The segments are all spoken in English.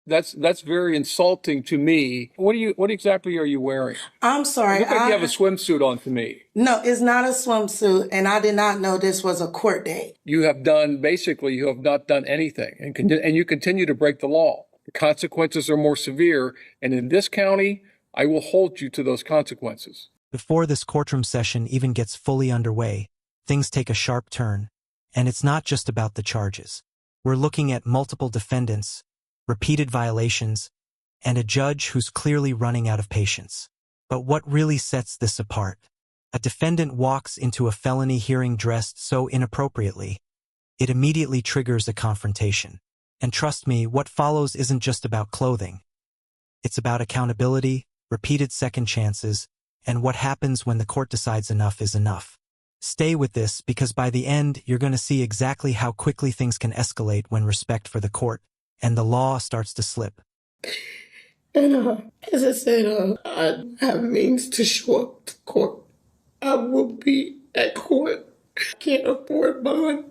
That's very insulting to me. What exactly are you wearing? I'm sorry. You look like you have a swimsuit on to me. No, it's not a swimsuit, and I did not know this was a court day. You have not done anything, and you continue to break the law. The consequences are more severe, and in this county, I will hold you to those consequences. Before this courtroom session even gets fully underway, things take a sharp turn. And it's not just about the charges. We're looking at multiple defendants, repeated violations, and a judge who's clearly running out of patience. But what really sets this apart? A defendant walks into a felony hearing dressed so inappropriately, it immediately triggers a confrontation. And trust me, what follows isn't just about clothing. It's about accountability, repeated second chances, and what happens when the court decides enough is enough. Stay with this because by the end, you're going to see exactly how quickly things can escalate when respect for the court and the law starts to slip. And as I said, I have means to show up to court. I will be at court. I can't afford bond,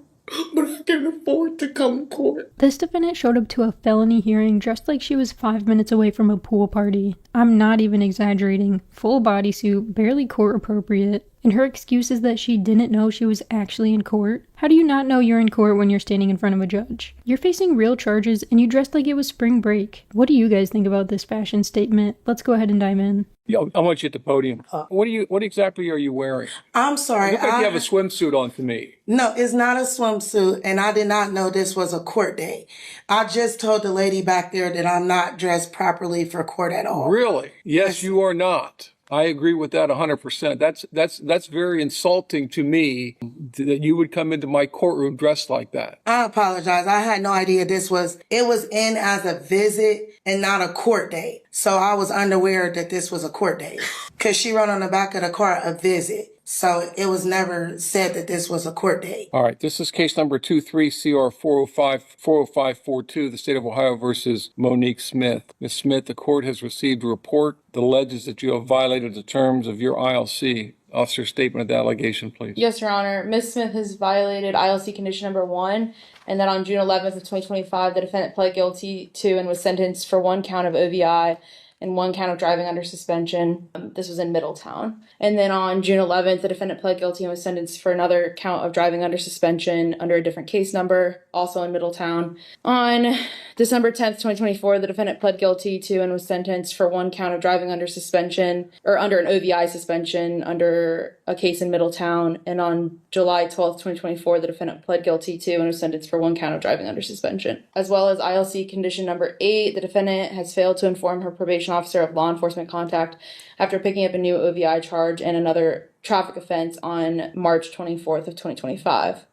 but I can afford to come to court. This defendant showed up to a felony hearing dressed like she was 5 minutes away from a pool party. I'm not even exaggerating. Full bodysuit, barely court appropriate. And her excuse is that she didn't know she was actually in court. How do you not know you're in court when you're standing in front of a judge? You're facing real charges and you dressed like it was spring break. What do you guys think about this fashion statement? Let's go ahead and dive in. I want you at the podium. What exactly are you wearing? I'm sorry. You look like you have a swimsuit on to me. No, it's not a swimsuit, and I did not know this was a court day. I just told the lady back there that I'm not dressed properly for court at all. Really? Yes, you are not. I agree with that 100%. That's very insulting to me that you would come into my courtroom dressed like that. I apologize. I had no idea it was in as a visit and not a court day. So I was unaware that this was a court day because she wrote on the back of the car a visit. So it was never said that this was a court day. All right. This is case number 23-CR-40542, the state of Ohio versus Monique Smith. Ms. Smith, the court has received a report that alleges that you have violated the terms of your ILC. Officer, statement of the allegation, please. Yes, Your Honor. Ms. Smith has violated ILC condition number 1, and that on June 11th of 2025, the defendant pled guilty to and was sentenced for 1 count of OVI and 1 count of driving under suspension. This was in Middletown. And then on June 11th, the defendant pled guilty and was sentenced for another count of driving under suspension under a different case number, also in Middletown. On December 10th, 2024, the defendant pled guilty to and was sentenced for 1 count of driving under suspension, or under an OVI suspension under a case in Middletown. And on July 12th, 2024, the defendant pled guilty to and was sentenced for 1 count of driving under suspension. As well as ILC condition number 8, the defendant has failed to inform her probation officer of law enforcement contact after picking up a new OVI charge and another traffic offense on March 24th of 2025.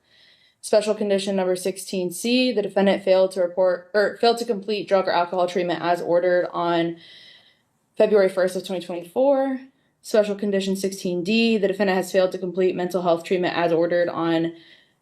Special condition number 16C, the defendant failed to complete drug or alcohol treatment as ordered on February 1st of 2024. Special condition 16D, the defendant has failed to complete mental health treatment as ordered on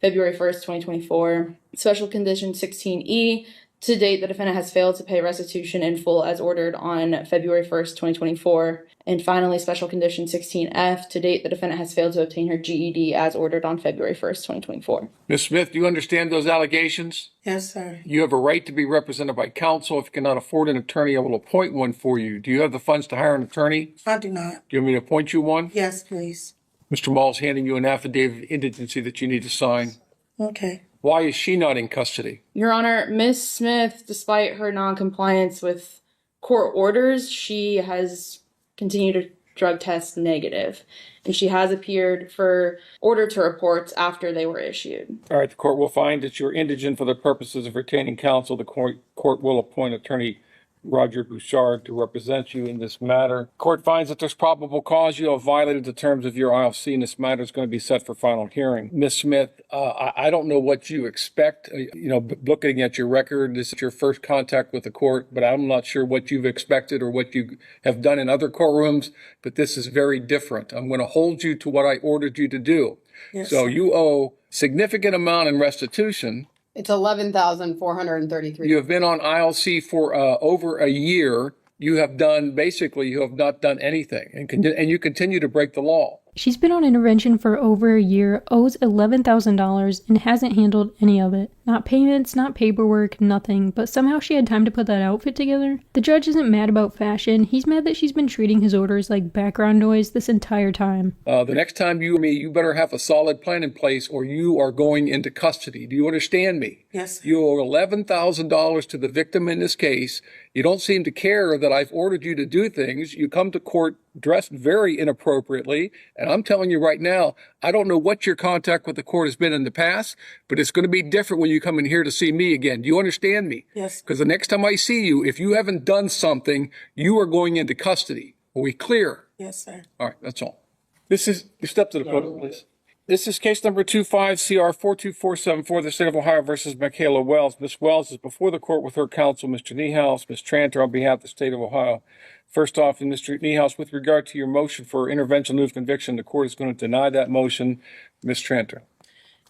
February 1st, 2024. Special condition 16E, to date, the defendant has failed to pay restitution in full as ordered on February 1st, 2024. And finally, special condition 16F, to date, the defendant has failed to obtain her GED as ordered on February 1st, 2024. Ms. Smith, do you understand those allegations? Yes, sir. You have a right to be represented by counsel. If you cannot afford an attorney, I will appoint one for you. Do you have the funds to hire an attorney? I do not. Do you want me to appoint you one? Yes, please. Mr. Mall's handing you an affidavit of indigency that you need to sign. Okay. Why is she not in custody? Your Honor, Ms. Smith, despite her noncompliance with court orders, she has continued to drug test negative, and she has appeared for order to reports after they were issued. All right, the court will find that you're indigent for the purposes of retaining counsel. The court will appoint attorney Roger Bouchard to represent you in this matter. Court finds that there's probable cause you have violated the terms of your ILC, and this matter is going to be set for final hearing. Ms. Smith, I don't know what you expect. Looking at your record, this is your first contact with the court, but I'm not sure what you've expected or what you have done in other courtrooms, but this is very different. I'm going to hold you to what I ordered you to do. Yes, so sir. you owe significant amount in restitution. It's $11,433. You have been on ILC for over a year. You have not done anything, and you continue to break the law. She's been on intervention for over a year, owes $11,000, and hasn't handled any of it. Not payments, not paperwork, nothing, but somehow she had time to put that outfit together. The judge isn't mad about fashion, he's mad that she's been treating his orders like background noise this entire time. The next time you meet, you better have a solid plan in place or you are going into custody. Do you understand me? Yes, sir. You owe $11,000 to the victim in this case. You don't seem to care that I've ordered you to do things. You come to court dressed very inappropriately. And I'm telling you right now, I don't know what your contact with the court has been in the past, but it's going to be different when you come in here to see me again. Do you understand me? Yes. Because the next time I see you, if you haven't done something, you are going into custody. Are we clear? Yes, sir. All right, that's all. This is, you step to the podium, please. This is case number 25CR42474, the state of Ohio versus Michaela Wells. Ms. Wells is before the court with her counsel, Mr. Niehaus, Ms. Tranter, on behalf of the state of Ohio. First off, Mr. Niehaus, with regard to your motion for intervention lieu of conviction, the court is going to deny that motion. Ms. Tranter.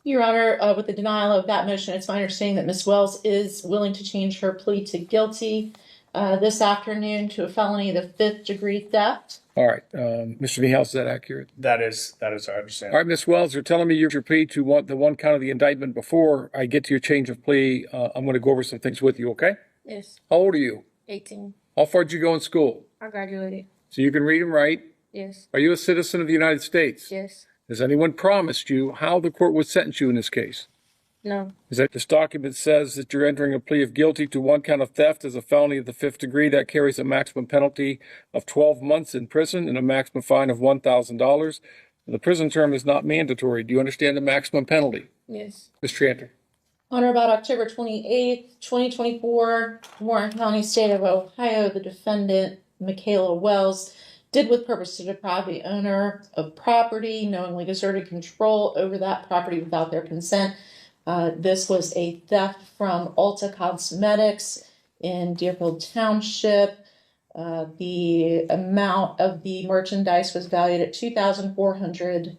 Your Honor, with the denial of that motion, it's my understanding that Ms. Wells is willing to change her plea to guilty this afternoon to a felony, the 5th-degree theft. All right, Mr. Niehaus, is that accurate? That is our understanding. All right, Ms. Wells, you're telling me your plea to the one count of the indictment. Before I get to your change of plea, I'm going to go over some things with you, okay? Yes. How old are you? 18. How far did you go in school? I graduated. So you can read and write? Yes. Are you a citizen of the United States? Yes. Has anyone promised you how the court would sentence you in this case? No. Is that this document says that you're entering a plea of guilty to one count of theft as a felony of the 5th degree. That carries a maximum penalty of 12 months in prison and a maximum fine of $1,000. The prison term is not mandatory. Do you understand the maximum penalty? Yes. Ms. Tranter. On or about October 28th, 2024, Warren County, state of Ohio, the defendant, Michaela Wells, did with purpose to deprive the owner of property, knowingly exerted control over that property without their consent. This was a theft from Ulta Cosmetics in Deerfield Township. The amount of the merchandise was valued at $2,483.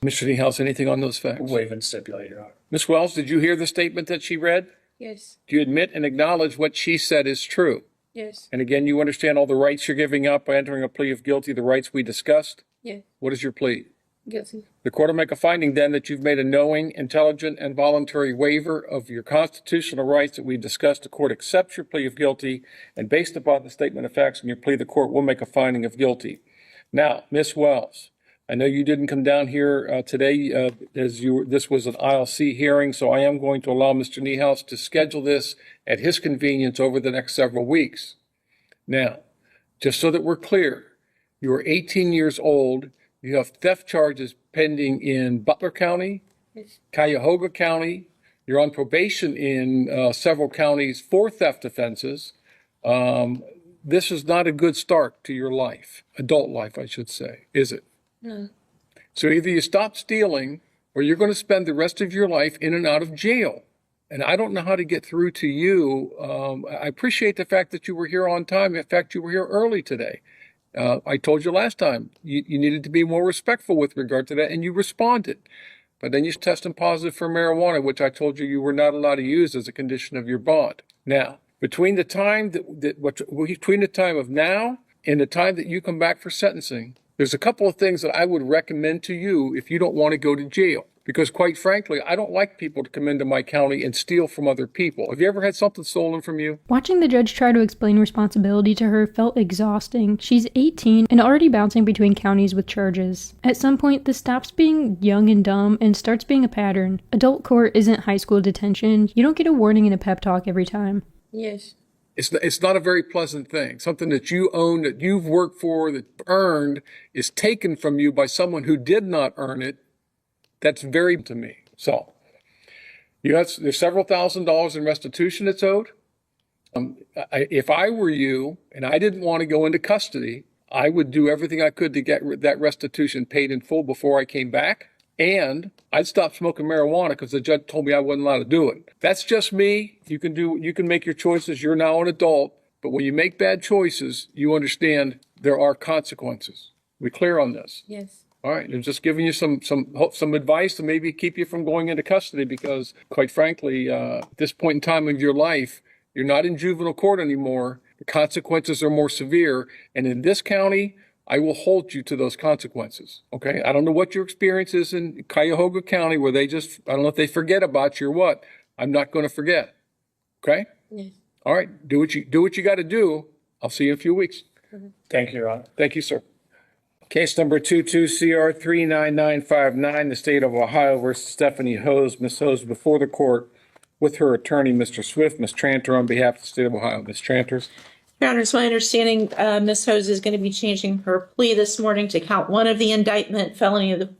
Mr. Niehaus, anything on those facts? Waive and stipulate, Your Honor. Ms. Wells, did you hear the statement that she read? Yes. Do you admit and acknowledge what she said is true? Yes. And again, you understand all the rights you're giving up by entering a plea of guilty, the rights we discussed? Yes. What is your plea? Guilty. The court will make a finding then that you've made a knowing, intelligent, and voluntary waiver of your constitutional rights that we discussed. The court accepts your plea of guilty, and based upon the statement of facts in your plea, the court will make a finding of guilty. Now, Ms. Wells, I know you didn't come down here today this was an ILC hearing, so I am going to allow Mr. Niehaus to schedule this at his convenience over the next several weeks. Now, just so that we're clear, you're 18 years old. You have theft charges pending in Butler County, Cuyahoga County. You're on probation in several counties for theft offenses. This is not a good start to your life, adult life, I should say, is it? No. So either you stop stealing or you're going to spend the rest of your life in and out of jail. And I don't know how to get through to you. I appreciate the fact that you were here on time. In fact, you were here early today. I told you last time you needed to be more respectful with regard to that, and you responded. But then you tested positive for marijuana, which I told you were not allowed to use as a condition of your bond. Now, between the time between the time of now and the time that you come back for sentencing, there's a couple of things that I would recommend to you if you don't want to go to jail. Because quite frankly, I don't like people to come into my county and steal from other people. Have you ever had something stolen from you? Watching the judge try to explain responsibility to her felt exhausting. She's 18 and already bouncing between counties with charges. At some point, this stops being young and dumb and starts being a pattern. Adult court isn't high school detention. You don't get a warning and a pep talk every time. Yes. It's not a very pleasant thing. Something that you own, that you've worked for, that earned, is taken from you by someone who did not earn it. That's very to me. So, there's several $1,000s in restitution that's owed. If I were you and I didn't want to go into custody, I would do everything I could to get that restitution paid in full before I came back. And I'd stop smoking marijuana because the judge told me I wasn't allowed to do it. That's just me. You can make your choices. You're now an adult. But when you make bad choices, you understand there are consequences. We clear on this? Yes. All right, I'm just giving you some advice to maybe keep you from going into custody because, quite frankly, at this point in time of your life, you're not in juvenile court anymore. The consequences are more severe. And in this county, I will hold you to those consequences. Okay? I don't know what your experience is in Cuyahoga County where I don't know if they forget about you or what. I'm not going to forget. Okay? Yes. All right. Do what you got to do. I'll see you in a few weeks. Thank you, Your Honor. Thank you, sir. Case number 22CR39959, the state of Ohio versus Stephanie Hose. Ms. Hose before the court with her attorney, Mr. Swift. Ms. Tranter on behalf of the state of Ohio. Ms. Tranter. Your Honor, it's my understanding Ms. Hose is going to be changing her plea this morning to count one of the indictment, felony of the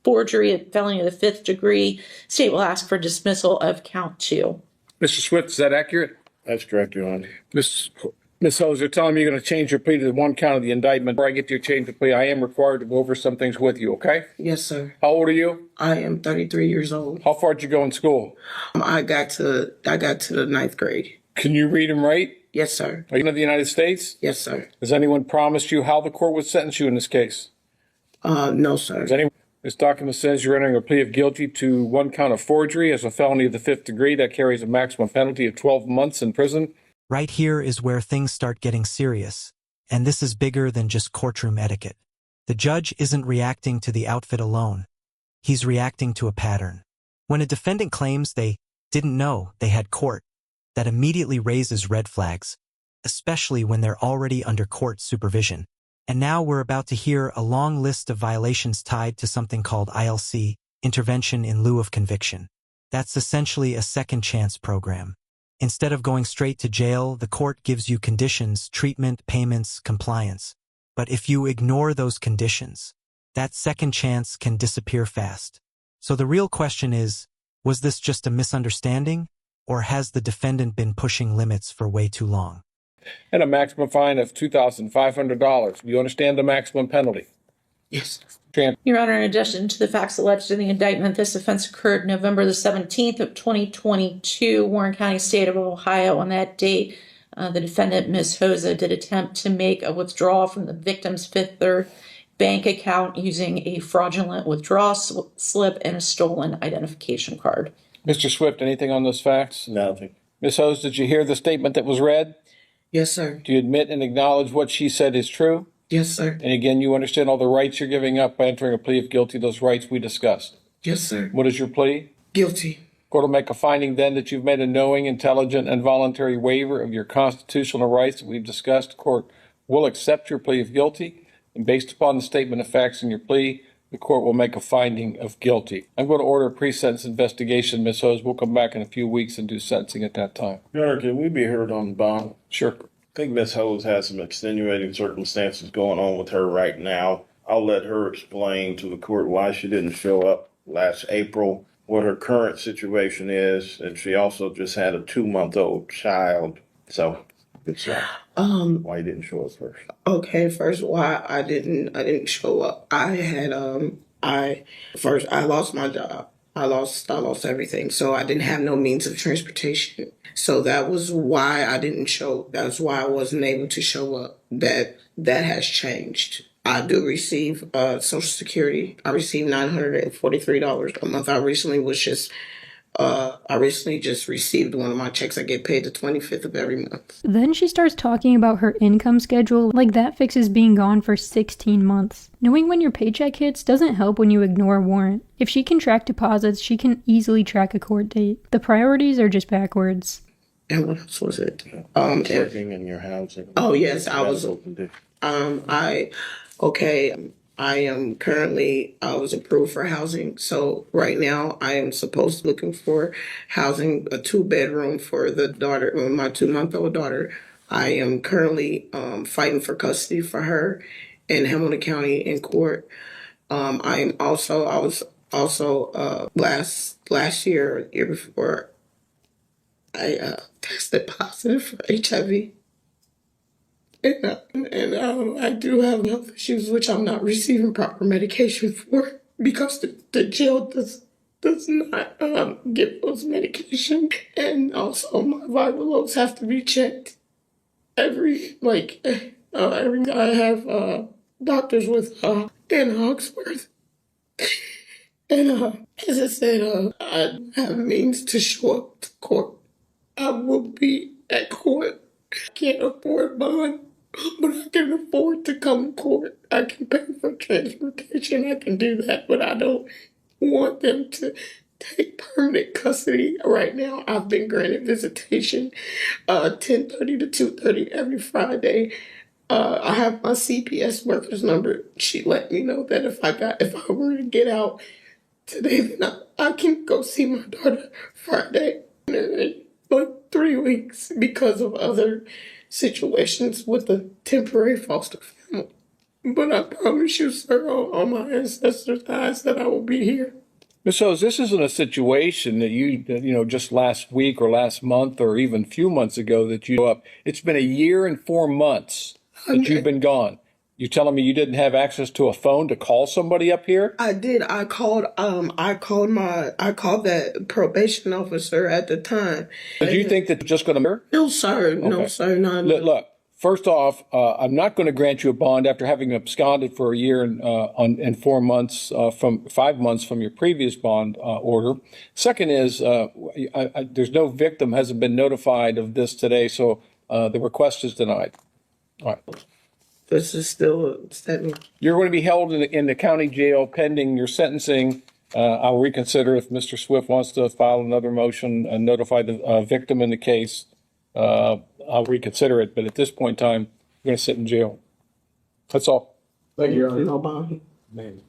forgery, felony of the 5th degree. State will ask for dismissal of count 2. Mr. Swift, is that accurate? That's correct, Your Honor. Ms. Hose, you're telling me you're going to change your plea to the one count of the indictment. Before I get you to change the plea, I am required to go over some things with you, okay? Yes, sir. How old are you? I am 33 years old. How far did you go in school? I got to the 9th grade. Can you read and write? Yes, sir. Are you in the United States? Yes, sir. Has anyone promised you how the court would sentence you in this case? No, sir. This document says you're entering a plea of guilty to one count of forgery as a felony of the 5th degree. That carries a maximum penalty of 12 months in prison. Right here is where things start getting serious, and this is bigger than just courtroom etiquette. The judge isn't reacting to the outfit alone. He's reacting to a pattern. When a defendant claims they didn't know they had court, that immediately raises red flags, especially when they're already under court supervision. And now we're about to hear a long list of violations tied to something called ILC, intervention in lieu of conviction. That's essentially a second chance program. Instead of going straight to jail, the court gives you conditions, treatment, payments, compliance. But if you ignore those conditions, that second chance can disappear fast. So the real question is, was this just a misunderstanding, or has the defendant been pushing limits for way too long? And a maximum fine of $2,500. Do you understand the maximum penalty? Yes. Your Honor, in addition to the facts alleged in the indictment, this offense occurred November the 17th of 2022, Warren County, state of Ohio. On that date, the defendant, Ms. Hosa, did attempt to make a withdrawal from the victim's Fifth Third bank account using a fraudulent withdrawal slip and a stolen identification card. Mr. Swift, anything on those facts? Nothing. Ms. Hose, did you hear the statement that was read? Yes, sir. Do you admit and acknowledge what she said is true? Yes, sir. And again, you understand all the rights you're giving up by entering a plea of guilty, those rights we discussed. Yes, sir. What is your plea? Guilty. Court will make a finding then that you've made a knowing, intelligent, and voluntary waiver of your constitutional rights that we've discussed. The court will accept your plea of guilty, and based upon the statement of facts in your plea, the court will make a finding of guilty. I'm going to order a pre-sentence investigation, Ms. Hose. We'll come back in a few weeks and do sentencing at that time. Your Honor, can we be heard on the bond? Sure. I think Ms. Hose has some extenuating circumstances going on with her right now. I'll let her explain to the court why she didn't show up last April, what her current situation is, and she also just had a 2-month-old child. So it's why you didn't show up first. Okay, first, why I didn't show up. I lost my job. I lost everything. So I didn't have no means of transportation. So that was why I didn't show. That's why I wasn't able to show up. That has changed. I do receive Social Security. I receive $943 a month. I recently just received one of my checks. I get paid the 25th of every month. Then she starts talking about her income schedule like that fixes being gone for 16 months. Knowing when your paycheck hits doesn't help when you ignore a warrant. If she can track deposits, she can easily track a court date. The priorities are just backwards. And what else was it? Working in your housing. Oh, yes, I was. I was approved for housing. So right now I am supposed to looking for housing, a 2-bedroom for my 2-month-old daughter. I am currently fighting for custody for her in Hamilton County in court. I was also last year before, I tested positive for HIV. And I do have health issues, which I'm not receiving proper medication for because the jail does not give those medication. And also my vital loads have to be checked I have doctors with in Hogsworth. And as I said, I have means to show up to court. I will be at court. I can't afford bond, but I can afford to come to court. I can pay for transportation. I can do that, but I don't want them to take permanent custody right now. I've been granted visitation 10:30 to 2:30 every Friday. I have my CPS worker's number. She let me know that if I were to get out today, then I can go see my daughter Friday in like 3 weeks because of other situations with the temporary foster family. But I promise you, sir, on my ancestors' eyes, that I will be here. Ms. Hose, this isn't a situation that just last week or last month or even a few months ago that you up. It's been a year and 4 months that you've been gone. You're telling me you didn't have access to a phone to call somebody up here? I did. I called that probation officer at the time. Did you think that just going to... No, sir. Okay. No, sir. No. Look, first off, I'm not going to grant you a bond after having absconded for a year and 4 months from 5 months from your previous bond order. Second is there's no victim hasn't been notified of this today, so the request is denied. All right. This is still a statement. You're going to be held in the county jail pending your sentencing. I'll reconsider if Mr. Swift wants to file another motion and notify the victim in the case. I'll reconsider it, but at this point in time, you're going to sit in jail. That's all. Thank you, Your Honor. No bond. Man.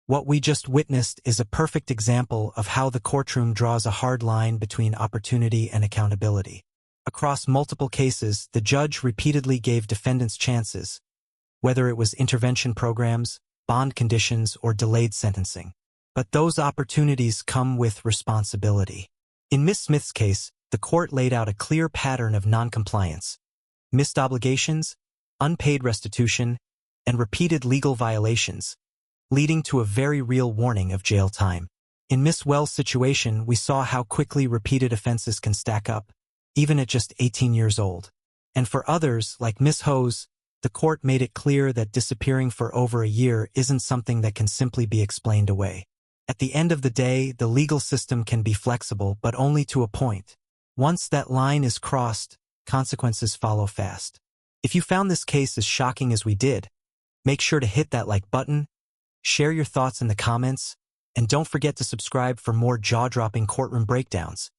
What we just witnessed is a perfect example of how the courtroom draws a hard line between opportunity and accountability. Across multiple cases, the judge repeatedly gave defendants chances, whether it was intervention programs, bond conditions, or delayed sentencing. But those opportunities come with responsibility. In Ms. Smith's case, the court laid out a clear pattern of noncompliance, missed obligations, unpaid restitution, and repeated legal violations, leading to a very real warning of jail time. In Miss Wells' situation, we saw how quickly repeated offenses can stack up, even at just 18 years old. And for others, like Miss Hose, the court made it clear that disappearing for over a year isn't something that can simply be explained away. At the end of the day, the legal system can be flexible, but only to a point. Once that line is crossed, consequences follow fast. If you found this case as shocking as we did, make sure to hit that like button, share your thoughts in the comments, and don't forget to subscribe for more jaw-dropping courtroom breakdowns.